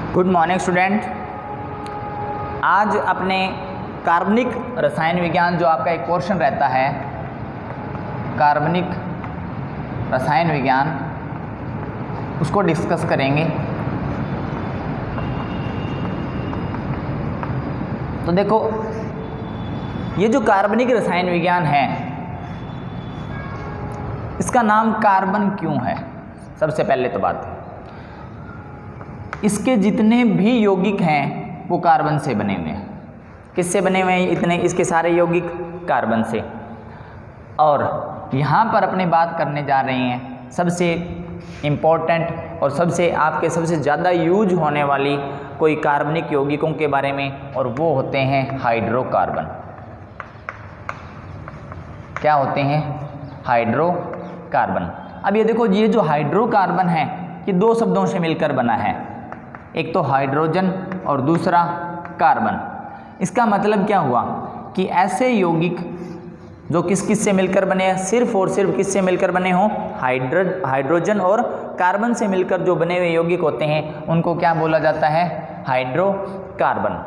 Good morning student. आज अपने कार्बनिक रसायन विज्ञान जो आपका एक पोर्शन रहता है, कार्बनिक रसायन विज्ञान, उसको डिस्कस करेंगे। तो देखो, ये जो कार्बनिक रसायन विज्ञान है, इसका नाम कार्बन क्यों है? सबसे पहले तो बात है, इसके जितने भी यौगिक हैं वो कार्बन से बने हुए हैं। किससे बने हुए हैं? इतने इसके सारे यौगिक कार्बन से। और यहाँ पर अपने बात करने जा रहे हैं सबसे इम्पोर्टेंट और सबसे ज़्यादा यूज होने वाली कोई कार्बनिक यौगिकों के बारे में, और वो होते हैं हाइड्रोकार्बन। क्या होते हैं? हाइड्रोकार्बन। अब ये देखो, ये जो हाइड्रोकार्बन है ये दो शब्दों से मिलकर बना है, एक तो हाइड्रोजन और दूसरा कार्बन। इसका मतलब क्या हुआ कि ऐसे यौगिक जो किस किस से मिलकर बने हैं, सिर्फ और सिर्फ किससे मिलकर बने हों? हाइड्रोजन और कार्बन से मिलकर जो बने हुए यौगिक होते हैं उनको क्या बोला जाता है? हाइड्रोकार्बन।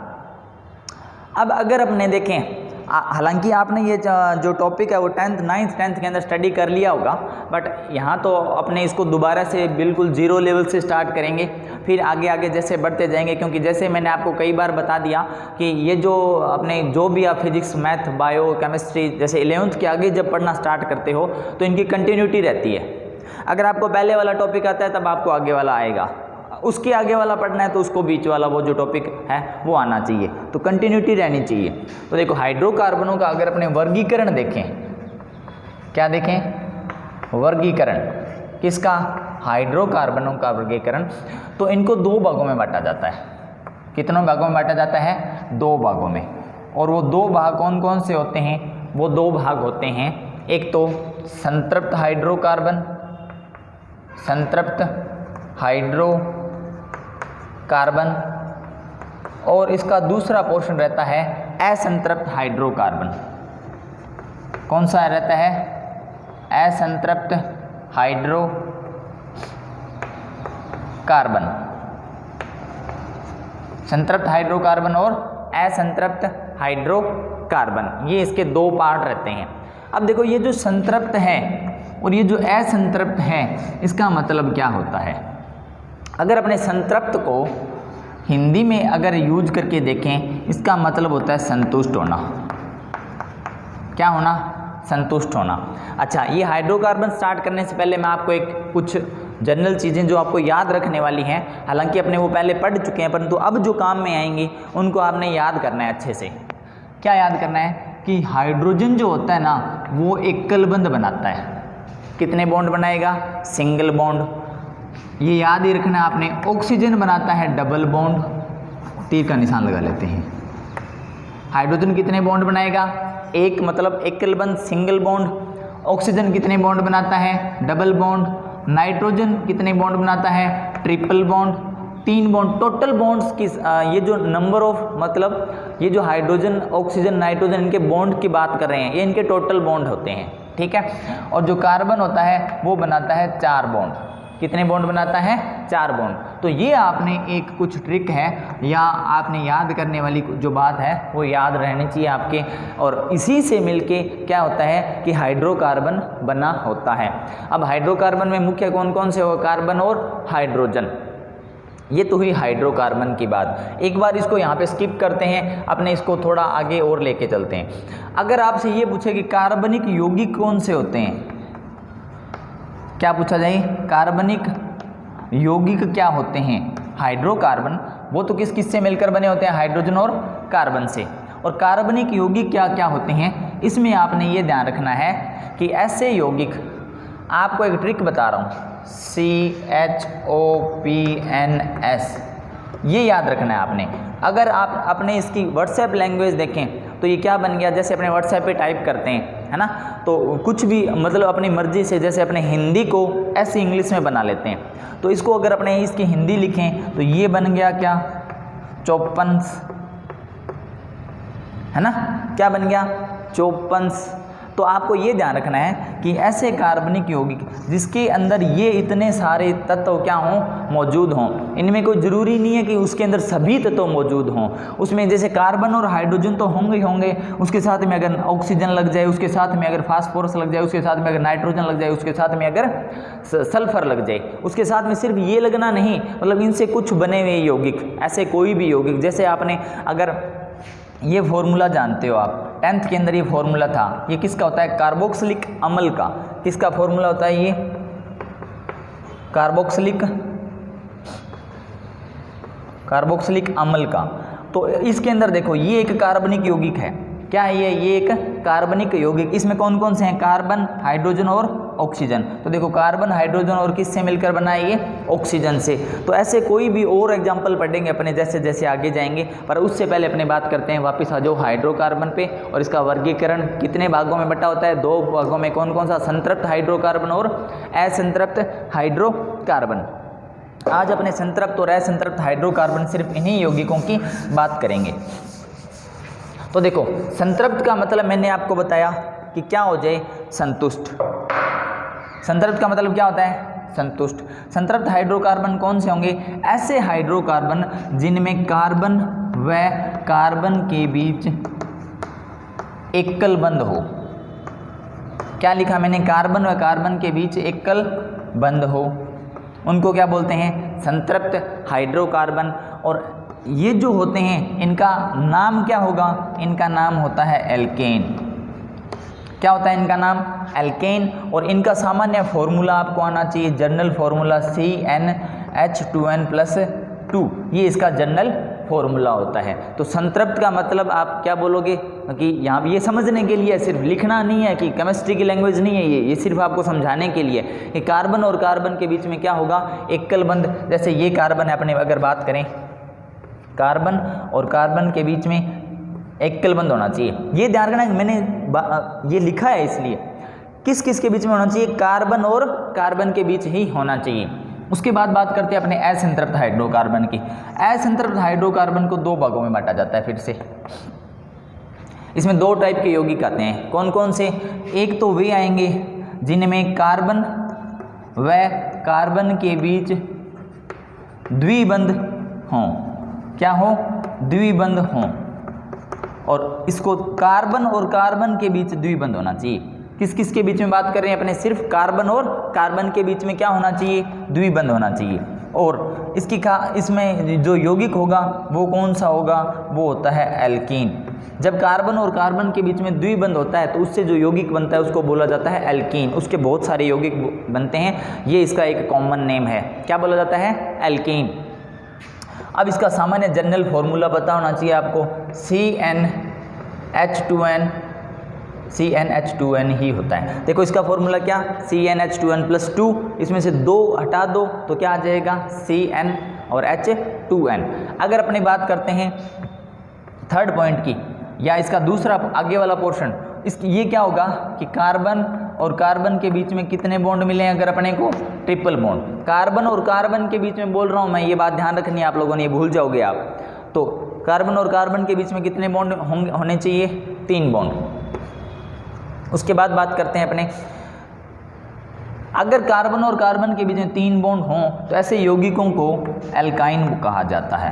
अब अगर अपने देखें, हालांकि आपने ये जो टॉपिक है वो 9th 10th के अंदर स्टडी कर लिया होगा, बट यहाँ तो अपने इसको दोबारा से बिल्कुल जीरो लेवल से स्टार्ट करेंगे, फिर आगे आगे जैसे बढ़ते जाएंगे। क्योंकि जैसे मैंने आपको कई बार बता दिया कि ये जो अपने जो भी आप फिजिक्स, मैथ, बायो, केमिस्ट्री जैसे 11th के आगे जब पढ़ना स्टार्ट करते हो तो इनकी कंटिन्यूटी रहती है। अगर आपको पहले वाला टॉपिक आता है तब आपको आगे वाला आएगा, उसके आगे वाला पढ़ना है तो उसको बीच वाला वो जो टॉपिक है वो आना चाहिए, तो कंटिन्यूटी रहनी चाहिए। तो देखो, हाइड्रोकार्बनों का अगर अपने वर्गीकरण देखें, क्या देखें? वर्गीकरण किसका? हाइड्रोकार्बनों का वर्गीकरण। तो इनको दो भागों में बांटा जाता है। कितनों भागों में बांटा जाता है? दो भागों में। और वो दो भाग कौन कौन से होते हैं? वो दो भाग होते हैं, एक तो संतृप्त हाइड्रोकार्बन, संतृप्त हाइड्रोकार्बन, और इसका दूसरा पोर्शन रहता है असंतृप्त हाइड्रोकार्बन। कौन सा रहता है? असंतृप्त हाइड्रोकार्बन। संतृप्त हाइड्रोकार्बन और असंतृप्त हाइड्रोकार्बन, ये इसके दो पार्ट रहते हैं। अब देखो, ये जो संतृप्त है और ये जो असंतृप्त है, इसका मतलब क्या होता है? अगर अपने संतृप्त को हिंदी में अगर यूज करके देखें, इसका मतलब होता है संतुष्ट होना। क्या होना? संतुष्ट होना। अच्छा, ये हाइड्रोकार्बन स्टार्ट करने से पहले मैं आपको कुछ जनरल चीज़ें जो आपको याद रखने वाली हैं, हालांकि अपने वो पहले पढ़ चुके हैं, परंतु अब जो काम में आएंगी उनको आपने याद करना है अच्छे से। क्या याद करना है? कि हाइड्रोजन जो होता है ना, वो एकलबंध बनाता है। कितने बॉन्ड बनाएगा? Single bond. ये याद ही रखना है आपने। ऑक्सीजन बनाता है डबल बॉन्ड, तीर का निशान लगा लेते हैं। हाइड्रोजन कितने बॉन्ड बनाएगा? एक, मतलब एकलबंध, सिंगल बॉन्ड। ऑक्सीजन कितने बॉन्ड बनाता है? Double bond. नाइट्रोजन कितने बॉन्ड बनाता है? Triple bond, 3 bond. Total bonds की ये जो नंबर ऑफ, मतलब ये जो हाइड्रोजन, ऑक्सीजन, नाइट्रोजन, इनके बॉन्ड की बात कर रहे हैं, ये इनके टोटल बॉन्ड होते हैं, ठीक है। और जो कार्बन होता है वो बनाता है 4 बॉन्ड। कितने बॉन्ड बनाता है? 4 बॉन्ड। तो ये आपने एक कुछ ट्रिक है या आपने याद करने वाली जो बात है वो याद रहनी चाहिए आपके, और इसी से मिलके क्या होता है कि हाइड्रोकार्बन बना होता है। अब हाइड्रोकार्बन में मुख्य कौन कौन से हो? कार्बन और हाइड्रोजन। ये तो हुई हाइड्रोकार्बन की बात। एक बार इसको यहाँ पे स्किप करते हैं, अपने इसको थोड़ा आगे और लेके चलते हैं। अगर आपसे ये पूछे कि कार्बनिक यौगिक कौन से होते हैं, क्या पूछा जाए? कार्बनिक यौगिक क्या होते हैं? हाइड्रोकार्बन, वो तो किस किस से मिलकर बने होते हैं? हाइड्रोजन और कार्बन से। और कार्बनिक यौगिक क्या क्या होते हैं? इसमें आपने ये ध्यान रखना है कि ऐसे यौगिक, आपको एक ट्रिक बता रहा हूँ, CHOPNS, ये याद रखना है आपने। अगर आप अपने इसकी व्हाट्सएप लैंग्वेज देखें तो ये क्या बन गया? जैसे अपने व्हाट्सएप पे टाइप करते हैं, है ना, तो कुछ भी मतलब अपनी मर्जी से, जैसे अपने हिंदी को ऐसे इंग्लिश में बना लेते हैं, तो इसको अगर अपने इसकी हिंदी लिखें तो ये बन गया क्या? चौपन्स, है ना, क्या बन गया? चौपन्स। तो तो आपको ये ध्यान रखना है कि ऐसे कार्बनिक यौगिक जिसके अंदर ये इतने सारे तत्व क्या हों, मौजूद हों, इनमें कोई ज़रूरी नहीं है कि उसके अंदर सभी तत्व मौजूद हों। उसमें जैसे कार्बन और हाइड्रोजन तो होंगे ही होंगे, उसके साथ में अगर ऑक्सीजन लग जाए, उसके साथ में अगर फास्फोरस लग जाए, उसके साथ में अगर नाइट्रोजन लग जाए, उसके साथ में अगर सल्फर लग जाए, उसके साथ में सिर्फ ये लगना नहीं, मतलब इनसे कुछ बने हुए यौगिक, ऐसे कोई भी यौगिक, जैसे आपने अगर ये फॉर्मूला जानते हो आप 10th के अंदर, ये फॉर्मूला था, ये किसका होता है, कार्बोक्सिलिक अम्ल का। किसका फॉर्मूला होता है ये, कार्बोक्सिलिक अम्ल का। तो इसके अंदर देखो ये एक कार्बनिक यौगिक है, क्या है ये एक कार्बनिक यौगिक। इसमें कौन कौन से हैं, कार्बन, हाइड्रोजन और ऑक्सीजन। तो देखो कार्बन हाइड्रोजन और किससे मिलकर बना है, ये ऑक्सीजन से। तो ऐसे कोई भी और एग्जांपल पढ़ेंगे अपने जैसे जैसे आगे जाएंगे, पर उससे पहले अपने बात करते हैं वापस आ जाओ हाइड्रोकार्बन पे। और इसका वर्गीकरण कितने भागों में बटा होता है, 2 भागों में। कौन कौन सा, संतृप्त हाइड्रोकार्बन और असंतृप्त हाइड्रोकार्बन। आज अपने संतृप्त और असंतृप्त हाइड्रोकार्बन सिर्फ इन्हीं यौगिकों की बात करेंगे। तो देखो संतृप्त का मतलब मैंने आपको बताया कि क्या हो जाए, संतुष्ट। संतृप्त का मतलब क्या होता है, संतुष्ट। संतृप्त हाइड्रोकार्बन कौन से होंगे, ऐसे हाइड्रोकार्बन जिनमें कार्बन व कार्बन के बीच एकल बंध हो। क्या लिखा मैंने, कार्बन व कार्बन के बीच एकल बंध हो, उनको क्या बोलते हैं, संतृप्त हाइड्रोकार्बन। और ये जो होते हैं इनका नाम क्या होगा, इनका नाम होता है एल्केन। क्या होता है इनका नाम, एल्केन। और इनका सामान्य फॉर्मूला आपको आना चाहिए, जनरल फॉर्मूला CnH2n+2, ये इसका जनरल फॉर्मूला होता है। तो संतृप्त का मतलब आप क्या बोलोगे कि यहाँ ये समझने के लिए, सिर्फ लिखना नहीं है, कि केमिस्ट्री की लैंग्वेज नहीं है ये सिर्फ आपको समझाने के लिए कि कार्बन और कार्बन के बीच में क्या होगा, एकल बंध। जैसे ये कार्बन है, अपने अगर बात करें कार्बन और कार्बन के बीच में एकल बंध होना चाहिए। ये ध्यान रखना है, मैंने ये लिखा है इसलिए, किस किस के बीच में होना चाहिए, कार्बन और कार्बन के बीच ही होना चाहिए। उसके बाद बात करते हैं अपने असंतृप्त हाइड्रोकार्बन की। असंतृप्त हाइड्रोकार्बन को 2 भागों में बांटा जाता है। फिर से इसमें 2 टाइप के यौगिक आते हैं। कौन कौन से, एक तो वे आएंगे जिनमें कार्बन व कार्बन के बीच द्विबंध हों। क्या हो, द्विबंध हों। और इसको कार्बन और कार्बन के बीच द्विबंध होना चाहिए। किस किस के बीच में बात कर रहे हैं अपने, सिर्फ कार्बन और कार्बन के बीच में क्या होना चाहिए, द्विबंध होना चाहिए। और इसमें जो यौगिक होगा वो कौन सा होगा, वो होता है एल्कीन। जब कार्बन और कार्बन के बीच में द्विबंध होता है तो उससे जो यौगिक बनता है उसको बोला जाता है एल्कीन। उसके बहुत सारे यौगिक बनते हैं, ये इसका एक कॉमन नेम है। क्या बोला जाता है, एल्कीन। अब इसका सामान्य जनरल फॉर्मूला पता होना चाहिए आपको, CnH2n ही होता है। देखो इसका फॉर्मूला क्या, CnH2n+2, इसमें से 2 हटा दो तो क्या आ जाएगा, Cn और H2n। अगर अपनी बात करते हैं थर्ड पॉइंट की, या इसका दूसरा आगे वाला पोर्शन, ये क्या होगा कि कार्बन और कार्बन के बीच में कितने बॉन्ड मिले हैं, अगर अपने को ट्रिपल बॉन्ड। कार्बन और कार्बन के बीच में बोल रहा हूँ मैं, ये बात ध्यान रखनी है आप लोगों ने, ये भूल जाओगे आप। तो कार्बन और कार्बन के बीच में कितने बॉन्ड होने चाहिए, 3 बॉन्ड। उसके बाद बात करते हैं अपने, अगर कार्बन और कार्बन के बीच में 3 बॉन्ड हों तो ऐसे यौगिकों को एल्काइन कहा जाता है।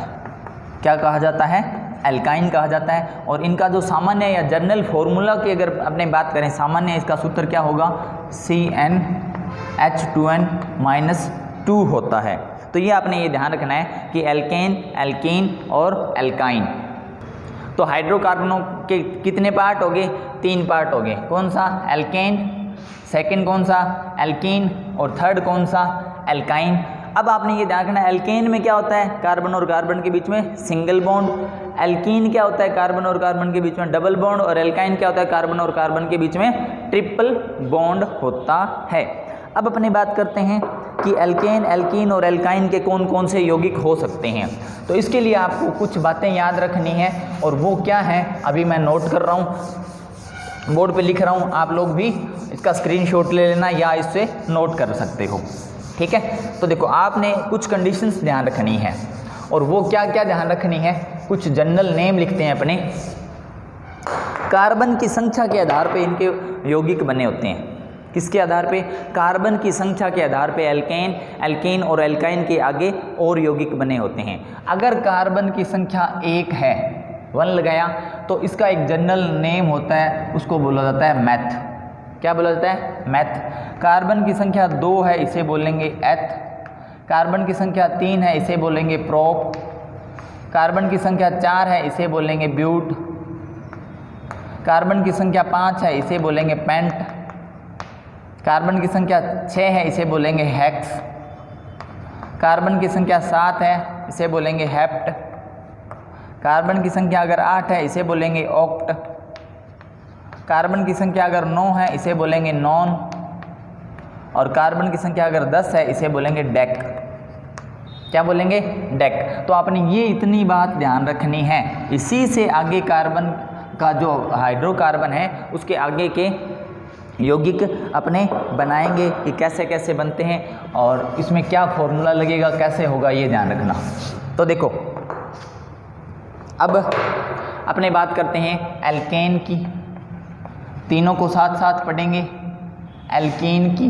क्या कहा जाता है, एल्काइन कहा जाता है। और इनका जो सामान्य या जनरल फॉर्मूला की अगर अपने बात करें, सामान्य इसका सूत्र क्या होगा, CnH2n-2 होता है। तो ये आपने ये ध्यान रखना है कि एल्केन, एल्कीन और एल्काइन। तो हाइड्रोकार्बनों के कितने पार्ट हो गए, 3 पार्ट हो गए। कौन सा, एल्केन, सेकंड कौन सा, एल्कीन, और थर्ड कौन सा, एल्काइन। अब आपने ये ध्यान रखना, एल्केन में क्या होता है, कार्बन और कार्बन के बीच में सिंगल बॉन्ड। एल्कीन क्या होता है, कार्बन और कार्बन के बीच में डबल बॉन्ड। और एल्काइन क्या होता है, कार्बन और कार्बन के बीच में ट्रिपल बॉन्ड होता है। अब अपनी बात करते हैं कि एल्केन, एल्कीन और एल्काइन के कौन कौन से यौगिक हो सकते हैं। तो इसके लिए आपको कुछ बातें याद रखनी है, और वो क्या है अभी मैं नोट कर रहा हूँ, बोर्ड पे लिख रहा हूँ, आप लोग भी इसका स्क्रीनशॉट ले लेना या इससे नोट कर सकते हो, ठीक है। तो देखो आपने कुछ कंडीशंस ध्यान रखनी है, और वो क्या क्या ध्यान रखनी है, कुछ जनरल नेम लिखते हैं अपने। कार्बन की संख्या के आधार पे इनके यौगिक बने होते हैं। किसके आधार पे? कार्बन की संख्या के आधार पे एल्केन, एल्केन और एल्काइन के आगे और यौगिक बने होते हैं। अगर कार्बन की संख्या 1 है, 1 लगाया, तो इसका एक जनरल नेम होता है, उसको बोला जाता है मैथ। क्या बोला जाता है? मैथ। कार्बन की संख्या 2 है, इसे बोलेंगे एथ। कार्बन की संख्या 3 है, इसे बोलेंगे प्रोप। कार्बन की संख्या 4 है, इसे बोलेंगे ब्यूट। कार्बन की संख्या 5 है, इसे बोलेंगे पेंट। कार्बन की संख्या 6 है, इसे बोलेंगे हेक्स। कार्बन की संख्या 7 है, इसे बोलेंगे हेप्ट। कार्बन की संख्या अगर 8 है, इसे बोलेंगे ऑक्ट। कार्बन की संख्या अगर 9 है, इसे बोलेंगे नॉन। और कार्बन की संख्या अगर 10 है, इसे बोलेंगे डेक। क्या बोलेंगे? डेक। तो आपने ये इतनी बात ध्यान रखनी है। इसी से आगे कार्बन का जो हाइड्रोकार्बन है उसके आगे के यौगिक अपने बनाएंगे कि कैसे कैसे बनते हैं और इसमें क्या फॉर्मूला लगेगा, कैसे होगा, ये ध्यान रखना। तो देखो अब अपने बात करते हैं एल्केन की। तीनों को साथ साथ पढ़ेंगे, एल्कीन की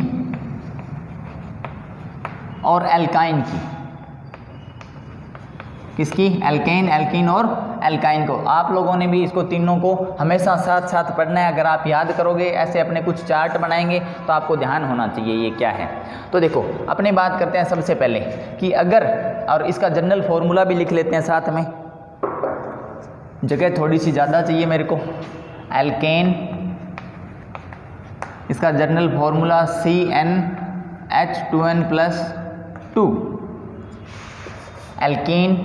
और एल्काइन की। किसकी? एल्केन, एल्कीन और एल्काइन को। आप लोगों ने भी इसको तीनों को हमेशा साथ साथ पढ़ना है। अगर आप याद करोगे, ऐसे अपने कुछ चार्ट बनाएंगे तो आपको ध्यान होना चाहिए ये क्या है। तो देखो अपने बात करते हैं सबसे पहले कि अगर, और इसका जनरल फॉर्मूला भी लिख लेते हैं साथ में, जगह थोड़ी सी ज़्यादा चाहिए मेरे को। एल्केन, इसका general formula CnH2n+2। Alkene,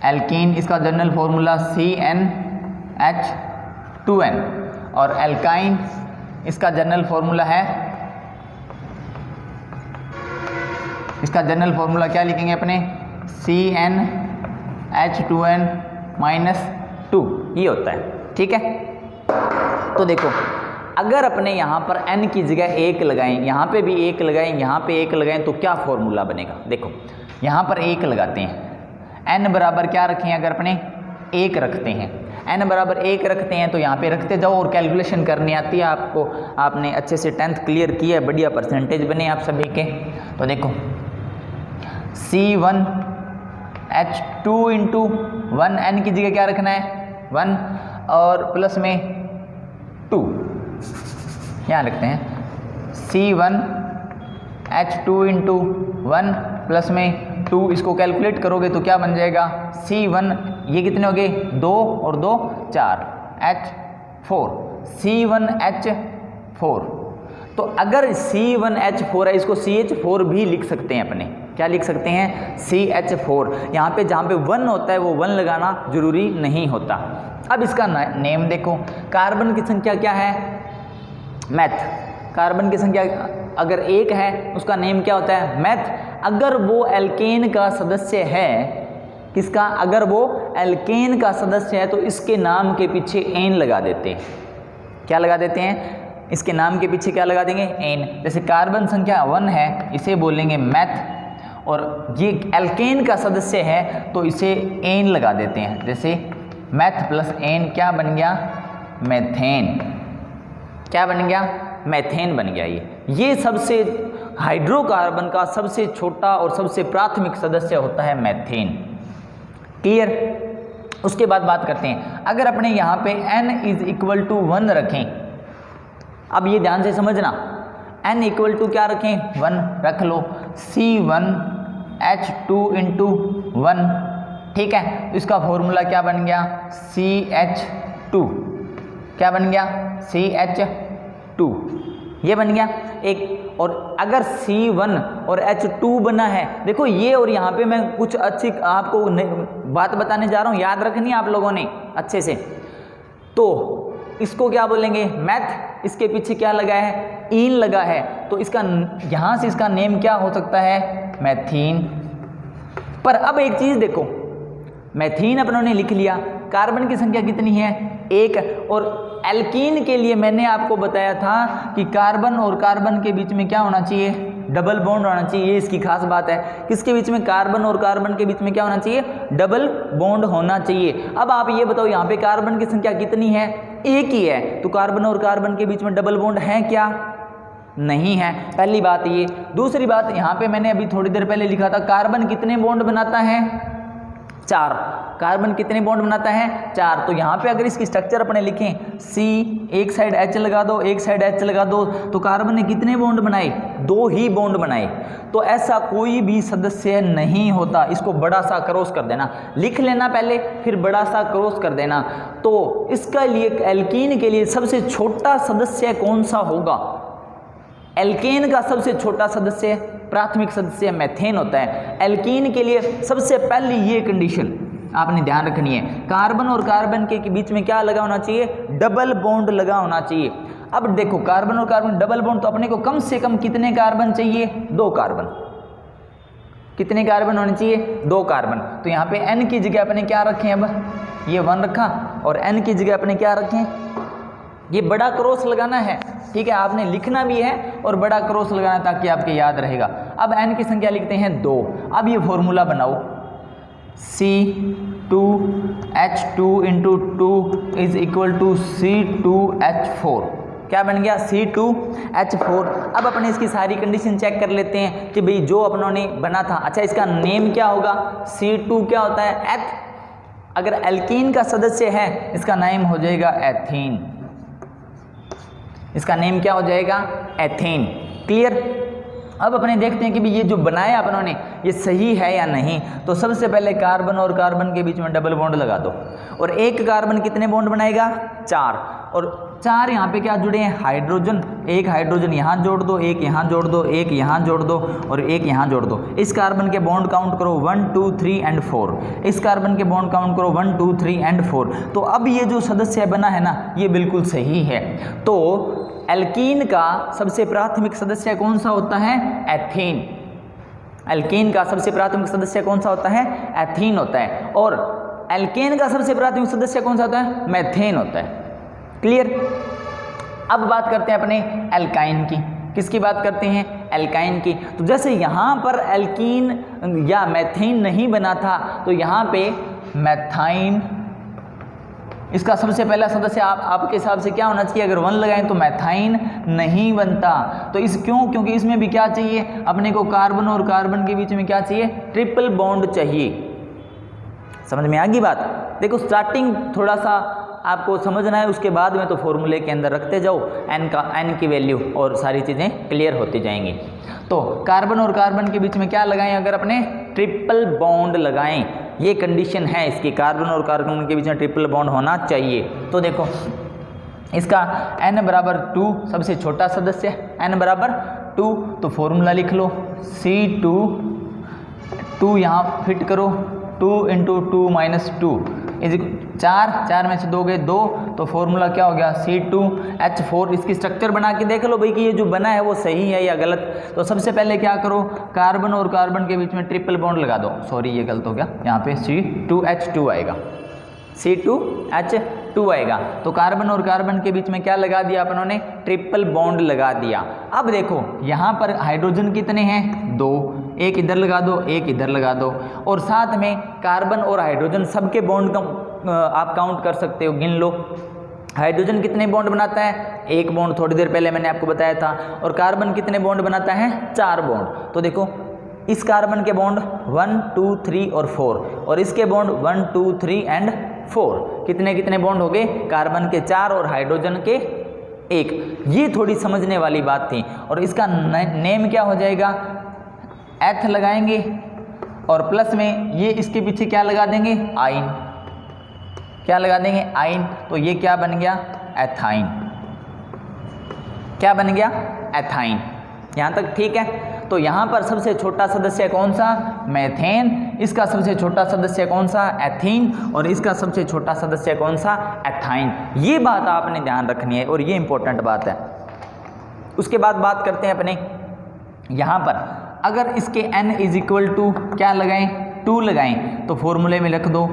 alkene इसका जनरल फॉर्मूला CnH2n। और एल्काइन इसका जनरल फॉर्मूला है, इसका जनरल फॉर्मूला क्या लिखेंगे अपने? CnH2n-2 ये होता है। ठीक है। तो देखो अगर अपने यहाँ पर n की जगह 1 लगाएं, यहाँ पे भी 1 लगाएं, यहाँ पे 1 लगाएं, तो क्या फॉर्मूला बनेगा? देखो यहाँ पर 1 लगाते हैं, n बराबर क्या रखें? अगर अपने 1 रखते हैं, n बराबर 1 रखते हैं तो यहाँ पे रखते जाओ और कैलकुलेशन करनी आती है आपको। आपने अच्छे से 10th क्लियर किया है, बढ़िया परसेंटेज बने आप सभी के। तो देखो C1H2 × 1, n की जगह क्या रखना है? 1 और प्लस में 2 यहाँ लिखते हैं। C1H2 × 1 प्लस में 2, इसको कैलकुलेट करोगे तो क्या बन जाएगा? C1 ये कितने हो गए? 2 और 2 4, H4, C1H4। तो अगर C1H4 है, इसको CH4 भी लिख सकते हैं अपने। क्या लिख सकते हैं? CH4। यहाँ पे जहाँ पे 1 होता है वो 1 लगाना जरूरी नहीं होता। अब इसका नेम देखो, कार्बन की संख्या क्या है? मैथ। कार्बन की संख्या अगर 1 है उसका नेम क्या होता है? मैथ। अगर वो एल्केन का सदस्य है, किसका? अगर वो एल्केन का सदस्य है तो इसके नाम के पीछे एन लगा देते हैं। क्या लगा देते हैं? इसके नाम के पीछे क्या लगा देंगे? एन। जैसे कार्बन संख्या 1 है, इसे बोलेंगे मैथ, और ये एल्केन का सदस्य है तो इसे एन लगा देते हैं। जैसे मैथ प्लस एन क्या बन गया? मेथेन। क्या बन गया? मेथेन बन गया। ये सबसे हाइड्रोकार्बन का सबसे छोटा और सबसे प्राथमिक सदस्य होता है मेथेन। क्लियर? उसके बाद बात करते हैं, अगर अपने यहाँ पे n = 1 रखें, अब ये ध्यान से समझना, n = क्या रखें? 1 रख लो। C1H2 × 1, ठीक है। इसका फॉर्मूला क्या बन गया? CH2। क्या बन गया? CH2 ये बन गया एक। और अगर C1 और H2 बना है, देखो ये, और यहाँ पे मैं कुछ अच्छी आपको बात बताने जा रहा हूँ, याद रखनी है आप लोगों ने अच्छे से। तो इसको क्या बोलेंगे? मैथ। इसके पीछे क्या लगा है? ईन लगा है, तो इसका यहाँ से इसका नेम क्या हो सकता है? मैथीन। पर अब एक चीज़ देखो, मैथीन अपनों ने लिख लिया, कार्बन की संख्या कितनी है? एक। और एल्कीन के लिए मैंने आपको बताया था कि कार्बन और कार्बन के बीच में क्या होना चाहिए, डबल बॉन्ड होना चाहिए। ये इसकी खास बात है, किसके बीच में, कार्बन और कार्बन के बीच में क्या होना चाहिए, डबल बॉन्ड होना चाहिए। अब आप ये बताओ यहाँ पे कार्बन की संख्या कितनी है, एक ही है, तो कार्बन और कार्बन के बीच में डबल बॉन्ड है क्या, नहीं है। पहली बात ये। दूसरी बात, यहाँ पे मैंने अभी थोड़ी देर पहले लिखा था कार्बन कितने बॉन्ड बनाता है, 4। कार्बन कितने बॉन्ड बनाता है, 4। तो यहाँ पे अगर इसकी स्ट्रक्चर अपने लिखें C, एक साइड H लगा दो, एक साइड H लगा दो, तो कार्बन ने कितने बॉन्ड बनाए, 2 ही बॉन्ड बनाए। तो ऐसा कोई भी सदस्य नहीं होता, इसको बड़ा सा क्रॉस कर देना, लिख लेना पहले, फिर बड़ा सा क्रॉस कर देना। तो इसका लिए एल्कीन के लिए सबसे छोटा सदस्य कौन सा होगा, एल्केन का सबसे छोटा सदस्य, प्राथमिक सदस्य मेथेन होता है। एल्कीन के लिए सबसे पहली ये कंडीशन आपने ध्यान रखनी है, कार्बन और कार्बन के बीच में क्या लगा होना चाहिए, डबल बॉन्ड लगा होना चाहिए। अब देखो कार्बन और कार्बन डबल बॉन्ड, तो अपने को कम से कम कितने कार्बन चाहिए, 2 कार्बन। कितने कार्बन होने चाहिए, 2 कार्बन। तो यहाँ पे N की जगह अपने क्या रखें, अब ये 1 रखा, और N की जगह अपने क्या रखें, ये बड़ा क्रॉस लगाना है, ठीक है, आपने लिखना भी है और बड़ा क्रॉस लगाना है ताकि आपके याद रहेगा। अब N की संख्या लिखते हैं 2। अब ये फॉर्मूला बनाओ, C2H2 × 2 is equal to C2H4। क्या बन गया, C2H4। अब अपने इसकी सारी कंडीशन चेक कर लेते हैं कि भाई जो अपनों ने बना था। अच्छा, इसका नेम क्या होगा, C2 क्या होता है, एथ। अगर एल्कीन का सदस्य है इसका नाम हो जाएगा एथीन, इसका नेम क्या हो जाएगा, एथेन। क्लियर। अब अपने देखते हैं कि भी ये जो बनाया अपनों ने ये सही है या नहीं। तो सबसे पहले कार्बन और कार्बन के बीच में डबल बॉन्ड लगा दो, और एक कार्बन कितने बॉन्ड बनाएगा, 4, और 4 यहाँ पे क्या जुड़े हैं, हाइड्रोजन। एक हाइड्रोजन यहाँ जोड़ दो, एक यहाँ जोड़ दो, एक यहाँ जोड़ दो, और एक यहाँ जोड़ दो। इस कार्बन के बॉन्ड काउंट करो 1 2 3 एंड 4। इस कार्बन के बॉन्ड काउंट करो 1 2 3 एंड 4। तो अब ये जो सदस्य बना है ना, ये बिल्कुल सही है। तो एल्कीन का सबसे प्राथमिक सदस्य कौन सा होता है, एथीन। एल्कीन का सबसे प्राथमिक सदस्य कौन सा होता है, एथीन होता है। और एल्केन का सबसे प्राथमिक सदस्य कौन सा होता है, मेथेन होता है। क्लियर। अब बात करते हैं अपने एल्काइन की। किसकी बात करते हैं, एल्काइन की। तो जैसे यहाँ पर एल्कीन या मेथेन नहीं बना था, तो यहाँ पे मेथाइन, इसका सबसे पहला सदस्य आपके हिसाब से क्या होना चाहिए, अगर 1 लगाएं तो मेथाइन नहीं बनता। तो क्योंकि इसमें भी क्या चाहिए, अपने को कार्बन और कार्बन के बीच में क्या चाहिए, ट्रिपल बॉन्ड चाहिए। समझ में आ गई बात। देखो स्टार्टिंग थोड़ा सा आपको समझना है, उसके बाद में तो फॉर्मूले के अंदर रखते जाओ एन की वैल्यू, और सारी चीज़ें क्लियर होती जाएंगी। तो कार्बन और कार्बन के बीच में क्या लगाएं, अगर अपने ट्रिपल बॉन्ड लगाएं, ये कंडीशन है इसकी, कार्बन और कार्बन के बीच में ट्रिपल बॉन्ड होना चाहिए। तो देखो इसका n बराबर 2 सबसे छोटा सदस्य, n बराबर 2, तो फॉर्मूला लिख लो C2 यहाँ फिट करो, 2 × 2 - 2 इज 4 में से 2 गए 2, तो फॉर्मूला क्या हो गया, C2H4। इसकी स्ट्रक्चर बना के देख लो भाई कि ये जो बना है वो सही है या गलत। तो सबसे पहले क्या करो, कार्बन और कार्बन के बीच में ट्रिपल बॉन्ड लगा दो। सॉरी ये गलत हो गया, यहाँ पे C2H2 आएगा, C2H2 आएगा। तो कार्बन और कार्बन के बीच में क्या लगा दिया अपन ने, ट्रिपल बॉन्ड लगा दिया। अब देखो यहाँ पर हाइड्रोजन कितने हैं, 2, एक इधर लगा दो, एक इधर लगा दो, और साथ में कार्बन और हाइड्रोजन सबके बॉन्ड का आप काउंट कर सकते हो, गिन लो। हाइड्रोजन कितने बॉन्ड बनाता है, 1 बॉन्ड, थोड़ी देर पहले मैंने आपको बताया था। और कार्बन कितने बॉन्ड बनाता है, 4 बॉन्ड। तो देखो इस कार्बन के बॉन्ड 1 2 3 और 4, और इसके बॉन्ड 1 2 3 एंड 4। कितने बॉन्ड हो गए, कार्बन के 4 और हाइड्रोजन के 1। ये थोड़ी समझने वाली बात थी। और इसका नेम क्या हो जाएगा, एथ लगाएंगे, और प्लस में ये इसके पीछे क्या लगा देंगे, आइन। क्या लगा देंगे, आइन। तो ये क्या बन गया, एथाइन। क्या बन गया, एथाइन। यहाँ तक ठीक है। तो यहाँ पर सबसे छोटा सदस्य कौन सा, मेथेन। इसका सबसे छोटा सदस्य कौन सा, एथीन। और इसका सबसे छोटा सदस्य कौन सा, एथाइन। ये बात आपने ध्यान रखनी है और ये इंपॉर्टेंट बात है। उसके बाद बात करते हैं अपने यहाँ पर, अगर इसके n = क्या लगाएं, 2 लगाएं, तो फॉर्मूले में लिख दो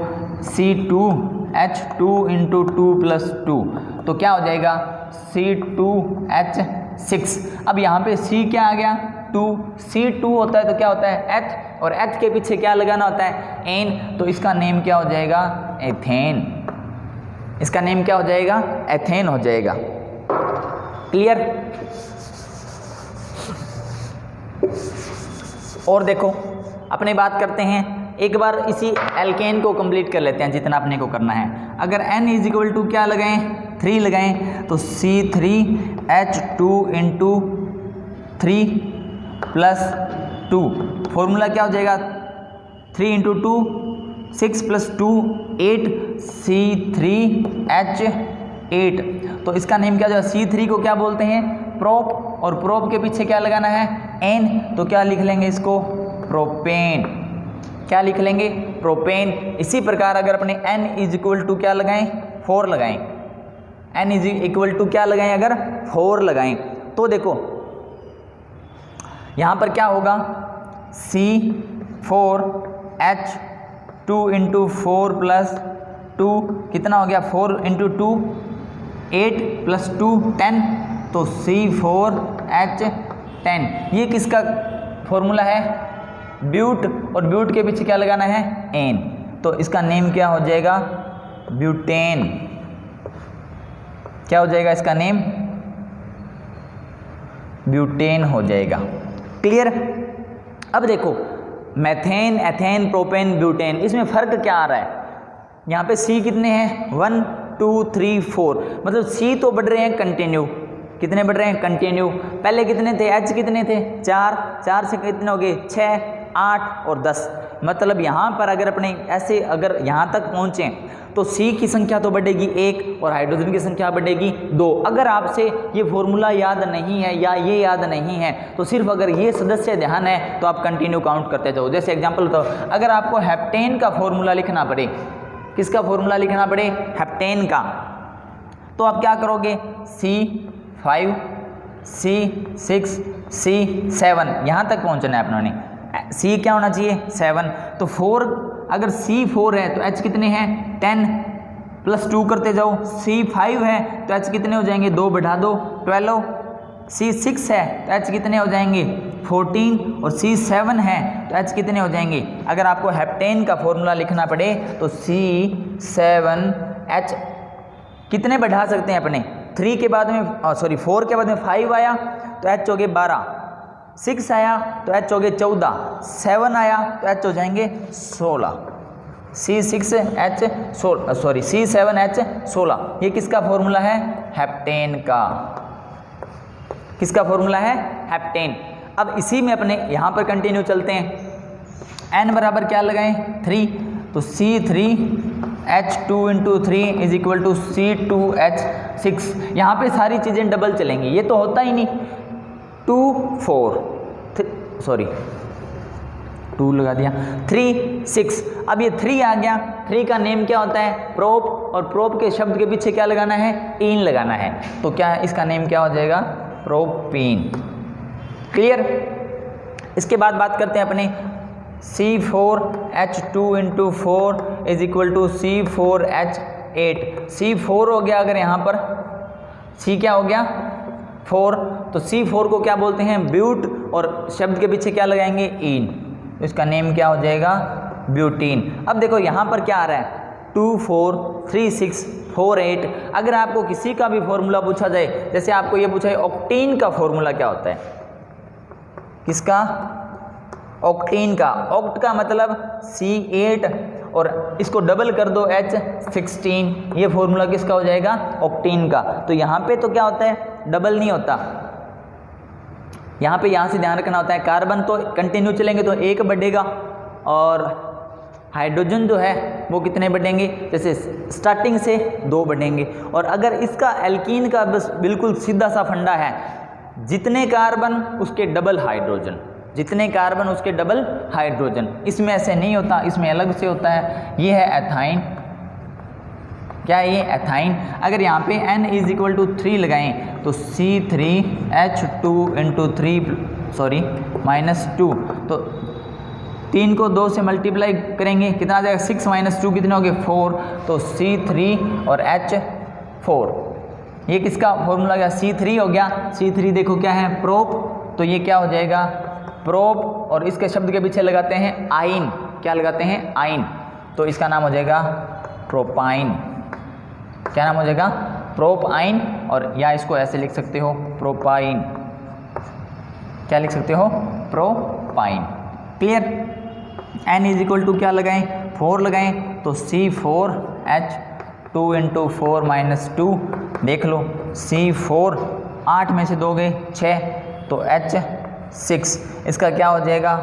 C2 H2 इंटू 2 प्लस 2, तो क्या हो जाएगा C2H6। अब यहाँ पे C क्या आ गया 2, C2 होता है तो क्या होता है H, और H के पीछे क्या लगाना होता है N, तो इसका नेम क्या हो जाएगा एथेन। इसका नेम क्या हो जाएगा एथेन हो जाएगा। क्लियर। और देखो अपने बात करते हैं, एक बार इसी एल्केन को कंप्लीट कर लेते हैं जितना अपने को करना है। अगर n इज इक्वल टू क्या लगाएं 3 लगाएं तो C3H2 इंटू 3 प्लस 2, फॉर्मूला क्या हो जाएगा 3 इंटू 2 6 प्लस 2 8 C3H8। तो इसका नेम क्या हो जाएगा, C3 को क्या बोलते हैं प्रोप, और प्रोप के पीछे क्या लगाना है N, तो क्या लिख लेंगे इसको प्रोपेन। क्या लिख लेंगे प्रोपेन। इसी प्रकार अगर अपने n इज इक्वल टू क्या लगाएं 4 लगाएं, n इज इक्वल टू क्या लगाएं अगर 4 लगाएं, तो देखो यहाँ पर क्या होगा C4H2 इंटू 4 प्लस 2 कितना हो गया 4 इंटू 2 8 प्लस 2 10, तो C4H10। ये किसका फॉर्मूला है ब्यूट, और ब्यूट के पीछे क्या लगाना है N, तो इसका नेम क्या हो जाएगा ब्यूटेन। क्या हो जाएगा इसका नेम ब्यूटेन हो जाएगा। क्लियर। अब देखो मेथेन एथेन प्रोपेन ब्यूटेन, इसमें फ़र्क क्या आ रहा है, यहाँ पे C कितने हैं 1 2 3 4, मतलब C तो बढ़ रहे हैं कंटिन्यू, कितने बढ़ रहे हैं कंटिन्यू। पहले कितने थे H कितने थे 4, 4 से कितने हो गए 6 8 और 10, मतलब यहाँ पर अगर अपने ऐसे अगर यहाँ तक पहुँचें तो C की संख्या तो बढ़ेगी 1 और हाइड्रोजन की संख्या बढ़ेगी 2। अगर आपसे ये फॉर्मूला याद नहीं है या ये याद नहीं है तो सिर्फ अगर ये सदस्य ध्यान है तो आप कंटिन्यू काउंट करते जाओ। जैसे एग्जांपल तो अगर आपको हेप्टेन का फॉर्मूला लिखना पड़े, किसका फॉर्मूला लिखना पड़े हेप्टेन का, तो आप क्या करोगे C5 C6 C7 यहाँ तक पहुँचना है अपनों ने। C क्या होना चाहिए 7, तो 4 अगर C4 है तो H कितने हैं 10 प्लस 2 करते जाओ, C5 है तो H कितने हो जाएंगे 2 बढ़ा दो 12, C6 है तो H कितने हो जाएंगे 14 और C7 है तो H कितने हो जाएंगे। अगर आपको हेप्टेन का फॉर्मूला लिखना पड़े तो C7H कितने बढ़ा सकते हैं अपने 3 के बाद में 4 के बाद में 5 आया तो H हो गए 12, 6 आया तो H हो गए 14, 7 आया तो H हो जाएंगे 16, C7H16। ये किसका फॉर्मूला है हेप्टेन का, किसका फॉर्मूला है हेप्टेन। अब इसी में अपने यहाँ पर कंटिन्यू चलते हैं, n बराबर क्या लगाएं 3, तो C3H2 into 3 is equal to C2H6। यहाँ पे सारी चीज़ें डबल चलेंगी, ये तो होता ही नहीं 2 लगा दिया 3 6। अब ये 3 आ गया, 3 का नेम क्या होता है प्रोप, और प्रोप के शब्द के पीछे क्या लगाना है इन लगाना है, तो क्या है इसका नेम क्या हो जाएगा प्रोपीन। क्लियर। इसके बाद बात करते हैं अपने C4H2 into 4 is equal to C4H8। C4 हो गया, अगर यहाँ पर C क्या हो गया 4, तो C4 को क्या बोलते हैं ब्यूट, और शब्द के पीछे क्या लगाएंगे इन, तो इसका नेम क्या हो जाएगा ब्यूटीन। अब देखो यहाँ पर क्या आ रहा है 2 4 3 6 4 8। अगर आपको किसी का भी फॉर्मूला पूछा जाए, जैसे आपको ये पूछा है ऑक्टेन का फॉर्मूला क्या होता है, किसका ऑक्टेन का, ऑक्ट का मतलब C8 और इसको डबल कर दो H16, ये फॉर्मूला किसका हो जाएगा ऑक्टेन का। तो यहाँ पे तो क्या होता है डबल नहीं होता, यहाँ पे यहाँ से ध्यान रखना होता है कार्बन तो कंटिन्यू चलेंगे तो 1 बढ़ेगा, और हाइड्रोजन जो है वो कितने बढ़ेंगे, जैसे स्टार्टिंग से 2 बढ़ेंगे। और अगर इसका एल्कीन का बस बिल्कुल सीधा सा फंडा है, जितने कार्बन उसके डबल हाइड्रोजन, जितने कार्बन उसके डबल हाइड्रोजन। इसमें ऐसे नहीं होता, इसमें अलग से होता है। ये है एथाइन, क्या है ये एथाइन। अगर यहाँ पे n इज इक्वल टू 3 लगाएं तो C3H2 इंटू 3 -2, तो 3 को 2 से मल्टीप्लाई करेंगे कितना आ जाएगा 6 - 2 कितने हो गए 4, तो C3 और H4। ये किसका फॉर्मूला गया C3 हो गया। C3 देखो क्या है प्रोप, तो ये क्या हो जाएगा प्रोप, और इसके शब्द के पीछे लगाते हैं आइन, क्या लगाते हैं आइन, तो इसका नाम हो जाएगा प्रोपाइन। क्या नाम हो जाएगा प्रोपाइन, और या इसको ऐसे लिख सकते हो प्रोपाइन, क्या लिख सकते हो प्रोपाइन। क्लियर। N = क्या लगाएं 4 लगाएं, तो C4H2 × 4 - 2 देख लो C4 8 में से 2 गए 6, तो H6 इसका क्या हो जाएगा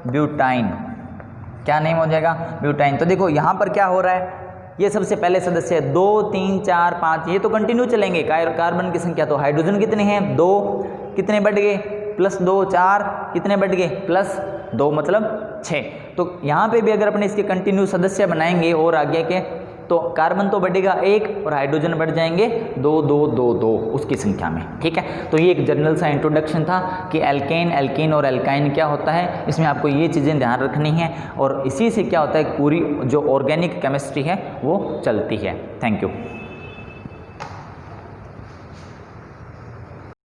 ब्यूटाइन। क्या नेम हो जाएगा ब्यूटाइन। तो देखो यहाँ पर क्या हो रहा है, ये सबसे पहले सदस्य 2 3 4 5 ये तो कंटिन्यू चलेंगे। कार्बन की संख्या, तो हाइड्रोजन कितने हैं 2, कितने बढ़ गए +2 4, कितने बढ़ गए +2 मतलब 6। तो यहाँ पे भी अगर अपने इसके कंटिन्यू सदस्य बनाएंगे और आगे के, तो कार्बन तो बढ़ेगा 1 और हाइड्रोजन बढ़ जाएंगे 2 2 2 2 उसकी संख्या में। ठीक है, तो ये एक जनरल सा इंट्रोडक्शन था कि एल्केन, एल्कीन और एल्काइन क्या होता है। इसमें आपको ये चीज़ें ध्यान रखनी है, और इसी से क्या होता है पूरी जो ऑर्गेनिक केमिस्ट्री है वो चलती है। Thank you.